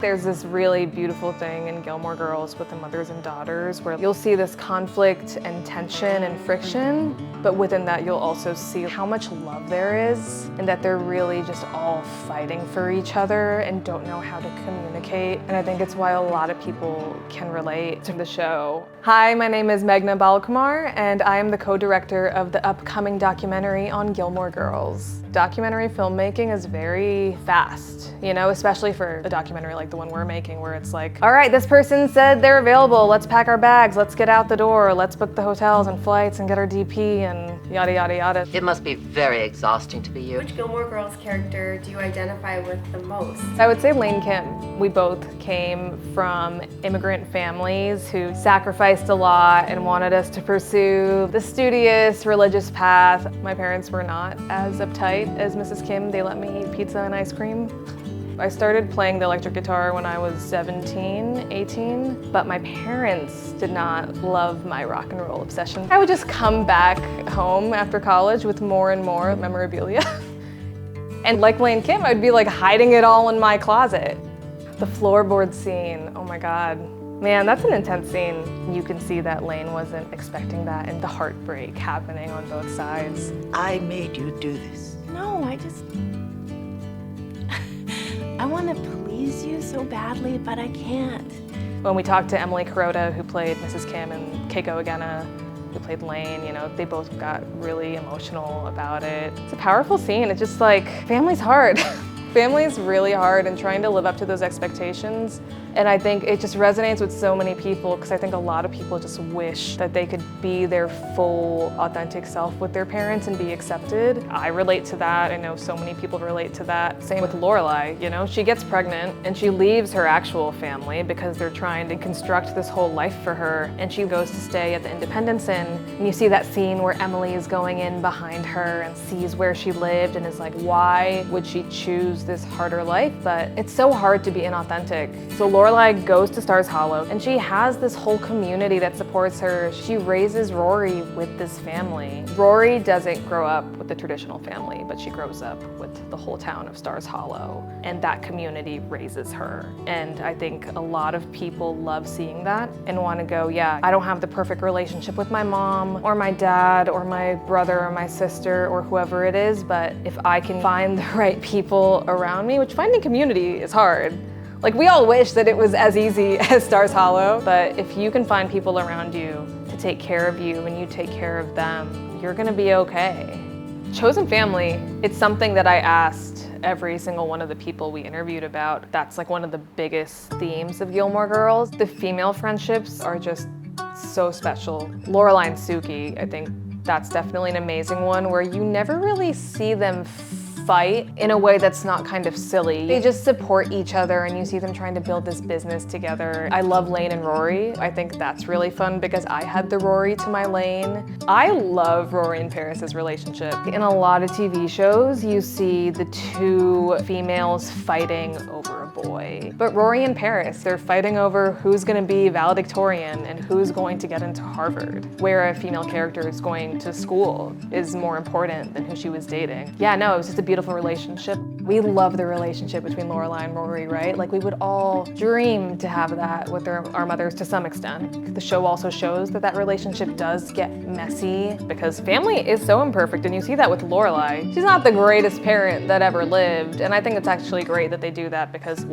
There's this really beautiful thing in Gilmore Girls with the mothers and daughters where you'll see this conflict and tension and friction, but within that you'll also see how much love there is and that they're really just all fighting for each other and don't know how to communicate. And I think it's why a lot of people can relate to the show. Hi, my name is Meghna Balakumar and I am the co-director of the upcoming documentary on Gilmore Girls. Documentary filmmaking is very fast, you know, especially for a documentary like the one we're making where it's like, all right, this person said they're available, let's pack our bags, let's get out the door, let's book the hotels and flights and get our DP and yada, yada, yada. It must be very exhausting to be you. Which Gilmore Girls character do you identify with the most? I would say Lane Kim. We both came from immigrant families who sacrificed a lot and wanted us to pursue the studious, religious path. My parents were not as uptight as Mrs. Kim. They let me eat pizza and ice cream. I started playing the electric guitar when I was 17, 18, but my parents did not love my rock and roll obsession. I would just come back home after college with more and more memorabilia. And like Lane Kim, I'd be like hiding it all in my closet. The floorboard scene, oh my God. Man, that's an intense scene. You can see that Lane wasn't expecting that and the heartbreak happening on both sides. I made you do this. No, I want to please you so badly, but I can't. When we talked to Emily Kuroda, who played Mrs. Kim, and Keiko Agena, who played Lane, you know, they both got really emotional about it. It's a powerful scene. It's just like, family's hard. Family's really hard and trying to live up to those expectations. And I think it just resonates with so many people because I think a lot of people just wish that they could be their full, authentic self with their parents and be accepted. I relate to that. I know so many people relate to that. Same with Lorelai, you know, she gets pregnant and she leaves her actual family because they're trying to construct this whole life for her. And she goes to stay at the Independence Inn. And you see that scene where Emily is going in behind her and sees where she lived and is like, why would she choose this harder life? But it's so hard to be inauthentic. So Lorelai goes to Stars Hollow and she has this whole community that supports her. She raises Rory with this family. Rory doesn't grow up with the traditional family, but she grows up with the whole town of Stars Hollow, and that community raises her. And I think a lot of people love seeing that and want to go, yeah, I don't have the perfect relationship with my mom or my dad or my brother or my sister or whoever it is, but if I can find the right people around me, which finding community is hard. Like, we all wish that it was as easy as Stars Hollow, but if you can find people around you to take care of you and you take care of them, you're gonna be okay. Chosen family, it's something that I asked every single one of the people we interviewed about. That's like one of the biggest themes of Gilmore Girls. The female friendships are just so special. Lorelai and Suki, I think that's definitely an amazing one where you never really see them fight in a way that's not kind of silly. They just support each other and you see them trying to build this business together. I love Lane and Rory. I think that's really fun because I had the Rory to my Lane. I love Rory and Paris's relationship. In a lot of TV shows, you see the two females fighting over a boy. But Rory and Paris, they're fighting over who's gonna be valedictorian and who's going to get into Harvard. Where a female character is going to school is more important than who she was dating. Yeah, no, it was just a beautiful relationship. We love the relationship between Lorelai and Rory, right? Like, we would all dream to have that with our mothers to some extent. The show also shows that that relationship does get messy because family is so imperfect, and you see that with Lorelai. She's not the greatest parent that ever lived, and I think it's actually great that they do that because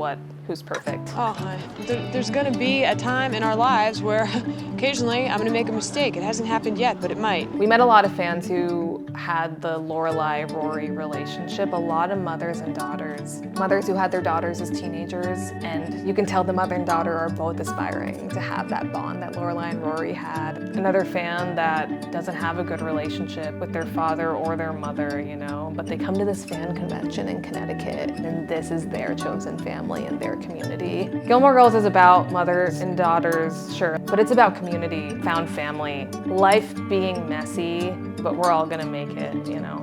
who's perfect? Oh, there's gonna be a time in our lives where occasionally I'm gonna make a mistake. It hasn't happened yet, but it might. We met a lot of fans who had the Lorelai-Rory relationship, a lot of mothers and daughters. Mothers who had their daughters as teenagers, and you can tell the mother and daughter are both aspiring to have that bond that Lorelai and Rory had. Another fan that doesn't have a good relationship with their father or their mother, you know, but they come to this fan convention in Connecticut, and this is their chosen family and their community. Gilmore Girls is about mothers and daughters, sure, but it's about community, found family, life being messy, but we're all gonna make it, you know.